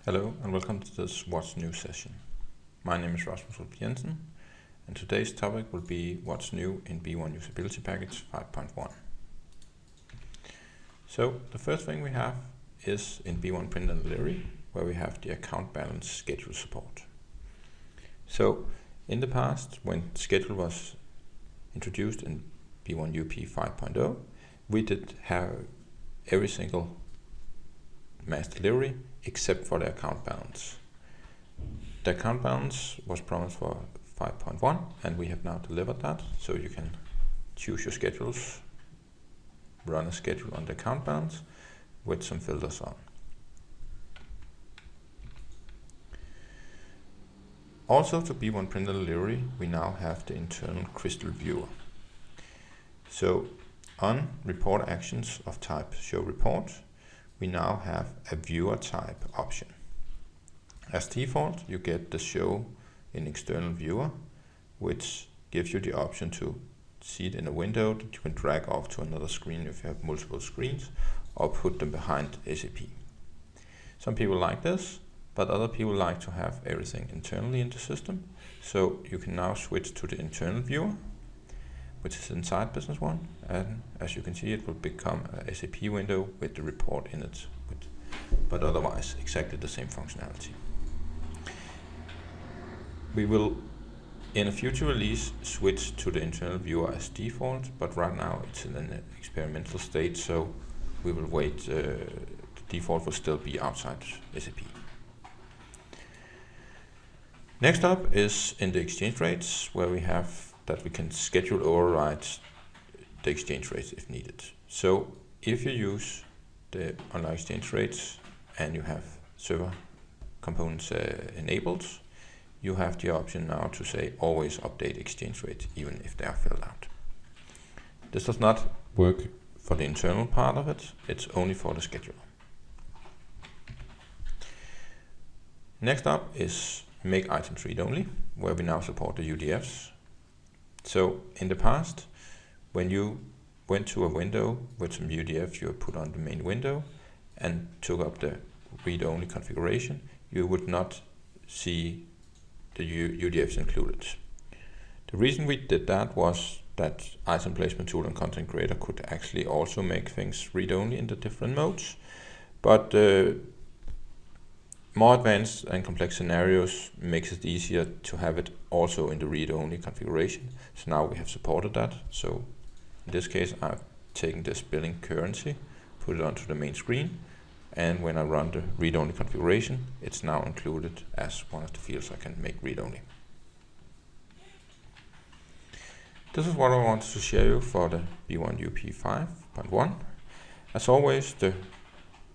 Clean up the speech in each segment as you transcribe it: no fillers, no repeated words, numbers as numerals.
Hello and welcome to this What's New session. My name is Rasmus Jensen and today's topic will be what's new in B1 Usability Package 5.1. So the first thing we have is in B1 Print and Delivery, where we have the account balance schedule support. So in the past, when schedule was introduced in B1UP 5.0, we did have every single mass delivery except for the account balance. The account balance was promised for 5.1 and we have now delivered that, so you can choose your schedules, run a schedule on the account balance with some filters on. Also to B1 Print and Delivery, we now have the internal crystal viewer. So on report actions of type show report, we now have a viewer type option. As default, you get the show in external viewer, which gives you the option to see it in a window that you can drag off to another screen if you have multiple screens, or put them behind SAP. Some people like this, but other people like to have everything internally in the system. So you can now switch to the internal viewer, which is inside Business One, and as you can see, it will become a SAP window with the report in it, but otherwise exactly the same functionality. We will, in a future release, switch to the internal viewer as default, but right now it's in an experimental state, so we will wait. The default will still be outside SAP. Next up is in the exchange rates, where we have that we can schedule override the exchange rates if needed. So if you use the online exchange rates and you have server components enabled, you have the option now to say always update exchange rates even if they are filled out. This does not work for the internal part of it, it's only for the scheduler. Next up is make items read only, where we now support the UDFs. So in the past, when you went to a window with some UDFs you put on the main window and took up the read-only configuration, you would not see the UDFs included. The reason we did that was that item placement tool and content creator could actually also make things read-only in the different modes, but more advanced and complex scenarios makes it easier to have it also in the read-only configuration. So now we have supported that. So in this case, I've taken this billing currency, put it onto the main screen, and when I run the read-only configuration, it's now included as one of the fields I can make read-only. This is what I wanted to share you for the B1UP 5.1. As always, the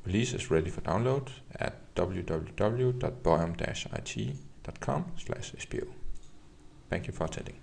release is ready for download at www.boyum-it.com/SPO. Thank you for attending.